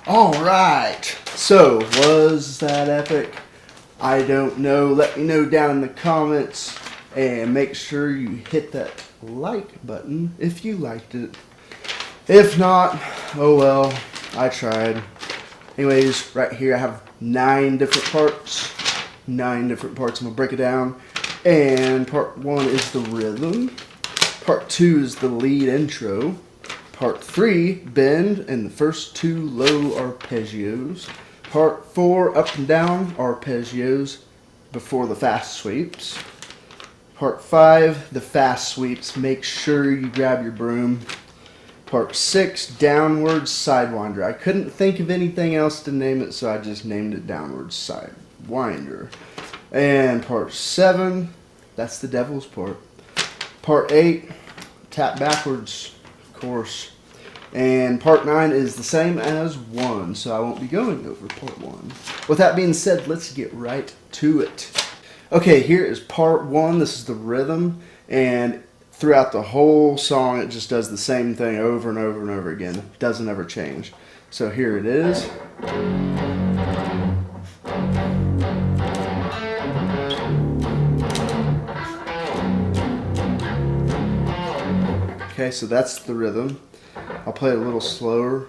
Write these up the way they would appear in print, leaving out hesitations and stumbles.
Alright, so was that epic? I don't know. Let me know down in the comments, and make sure you hit that like button if you liked it. If not, oh well, I tried. Anyways, right here I have 9 different parts. 9 different parts. I'm going to break it down. And part 1 is the rhythm. Part 2 is the lead intro. Part 3, bend, and the first 2 low arpeggios. Part 4, up and down arpeggios before the fast sweeps. Part 5, the fast sweeps. Make sure you grab your broom. Part 6, downward sidewinder. I couldn't think of anything else to name it, so I just named it downward sidewinder. And part 7, that's the devil's part. Part 8, tap backwards, of course. And part 9 is the same as 1, so I won't be going over part 1. With that being said, let's get right to it. Okay, here is part 1. This is the rhythm, and throughout the whole song it just does the same thing over and over and over again. It doesn't ever change. So here it is. Okay, so that's the rhythm. I'll play it a little slower.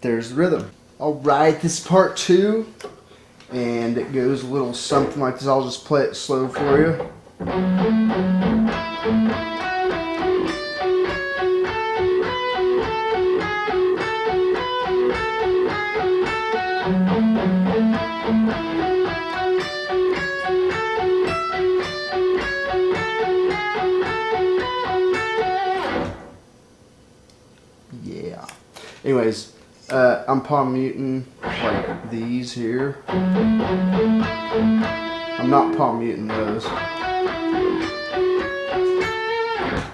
There's the rhythm. Alright, this is part 2, and it goes a little something like this. I'll just play it slow for you. Yeah. Anyways, I'm palm muting like these here. I'm not palm muting those,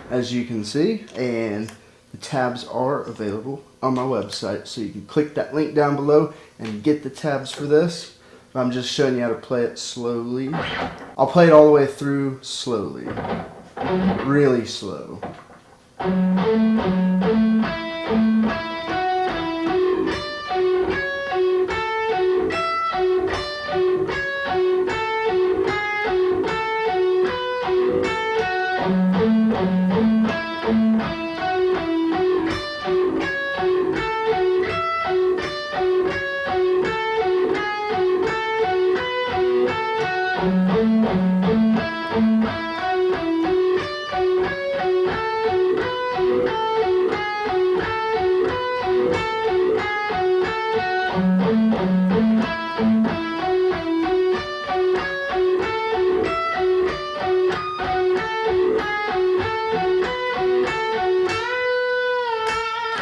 as you can see, and the tabs are available on my website, so you can click that link down below and get the tabs for this. I'm just showing you how to play it slowly. I'll play it all the way through slowly, really slow.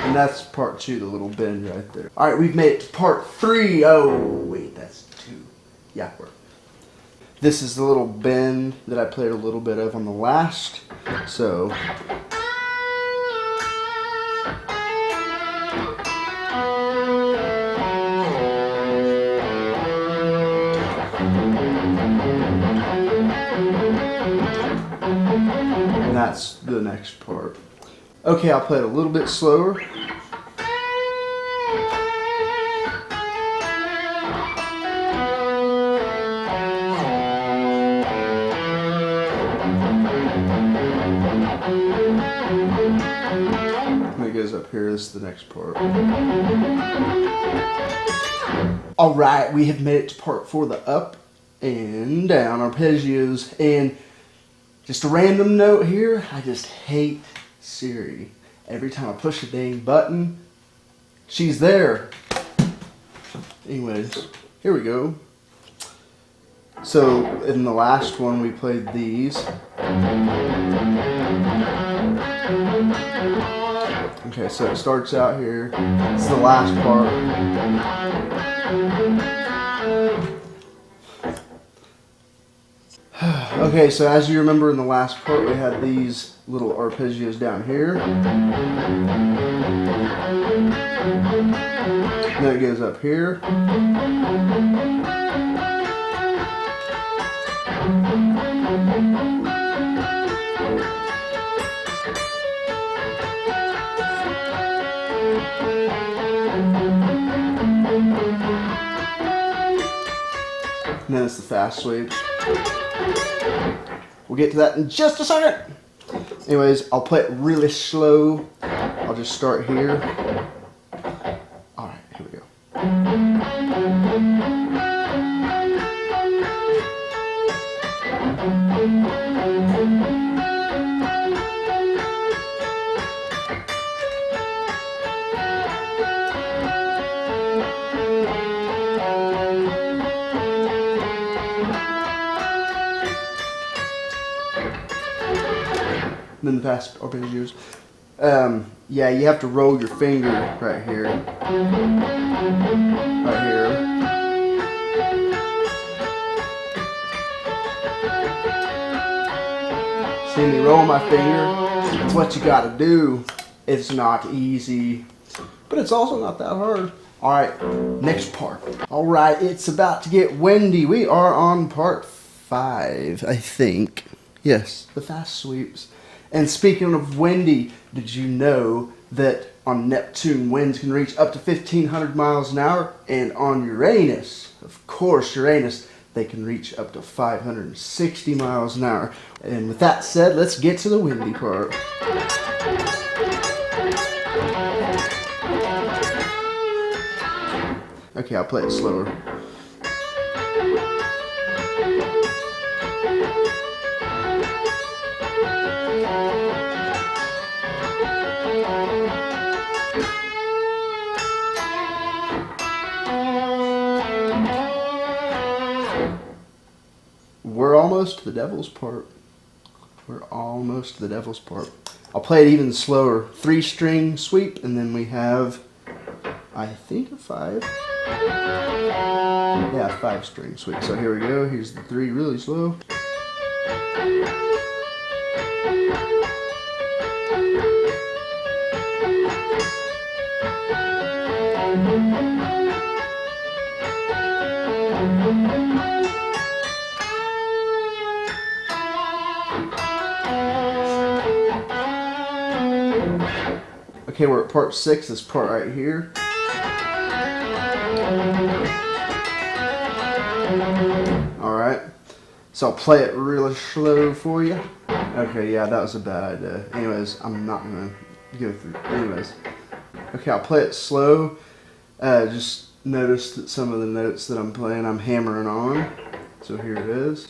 And that's part 2, the little bend right there. Alright, we've made it to part 3. Oh, wait, that's 2. Yeah, this is the little bend that I played a little bit of on the last. So, and that's the next part. Okay, I'll play it a little bit slower. And it goes up here. This is the next part. Alright, we have made it to part 4, the up and down arpeggios. And just a random note here, I just hate Siri. Every time I push a dang button, she's there. Anyways, here we go. So in the last one we played these. Okay, so it starts out here. It's the last part. Okay, so as you remember in the last part, we had these little arpeggios down here. And then it goes up here. And then it's the fast sweeps. We'll get to that in just a second. Anyways, I'll play it really slow. I'll just start here. All right, here we go. Then the fast arpeggios. Yeah, you have to roll your finger right here. Right here. See me roll my finger? That's what you gotta do. It's not easy, but it's also not that hard. Alright, next part. Alright, it's about to get windy. We are on part 5, I think. Yes, the fast sweeps. And speaking of windy, did you know that on Neptune winds can reach up to 1,500 miles an hour? And on Uranus, of course Uranus, they can reach up to 560 miles an hour. And with that said, let's get to the windy part. Okay, I'll play it slower. We're almost to the devil's part. We're almost to the devil's part. I'll play it even slower. 3-string sweep, and then we have, I think, a 5. Yeah, 5-string sweep. So here we go. Here's the 3 really slow. Okay, we're at part 6, this part right here. Alright, so I'll play it really slow for you. Okay, yeah, that was a bad idea. Anyways, I'm not going to go through. Anyways, okay, I'll play it slow. Just notice that some of the notes that I'm playing, I'm hammering on. So here it is.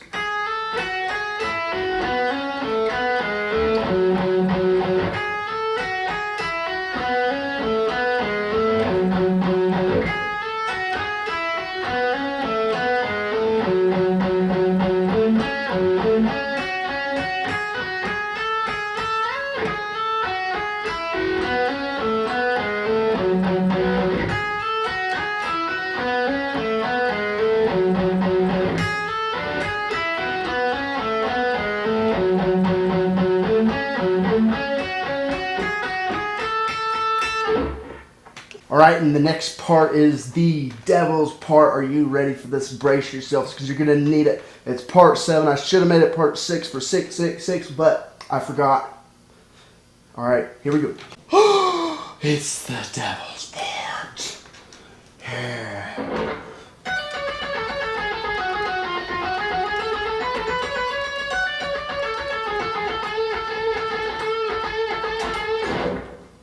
Alright, and the next part is the devil's part. Are you ready for this? Brace yourselves, because you're going to need it. It's part 7. I should have made it part 6 for 666, but I forgot. Alright, here we go. It's the devil's part. Yeah.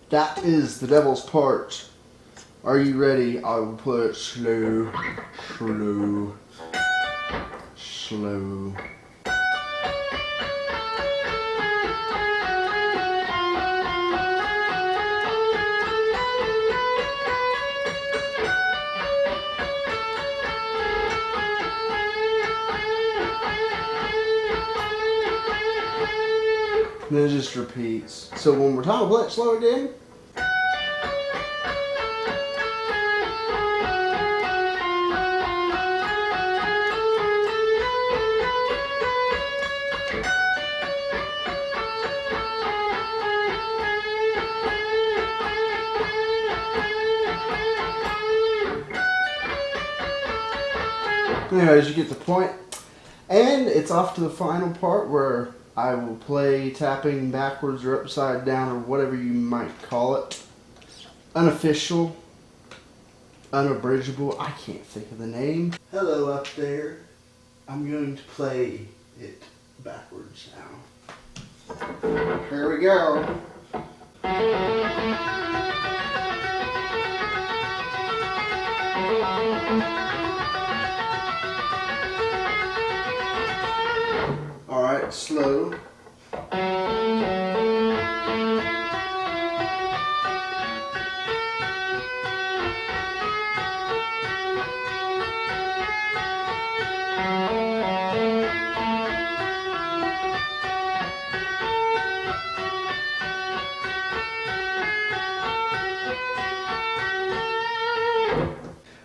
That is the devil's part. Are you ready? I will play it slow, slow, slow. And then it just repeats. So one more time, I'll play it slow again. Anyways, you get the point. And it's off to the final part where I will play tapping backwards or upside down or whatever you might call it. Unofficial, unabridgeable, I can't think of the name. Hello up there. I'm going to play it backwards now. Here we go. Alright, slow.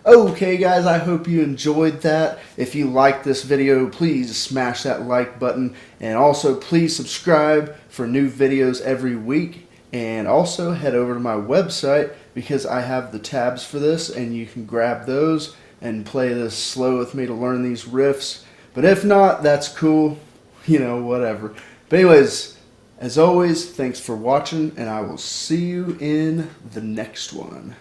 Okay guys, I hope you enjoyed that. If you liked this video, please smash that like button, and also please subscribe for new videos every week, and also head over to my website because I have the tabs for this and you can grab those and play this slow with me to learn these riffs. But if not, that's cool, you know, whatever. But anyways, as always, thanks for watching, and I will see you in the next one.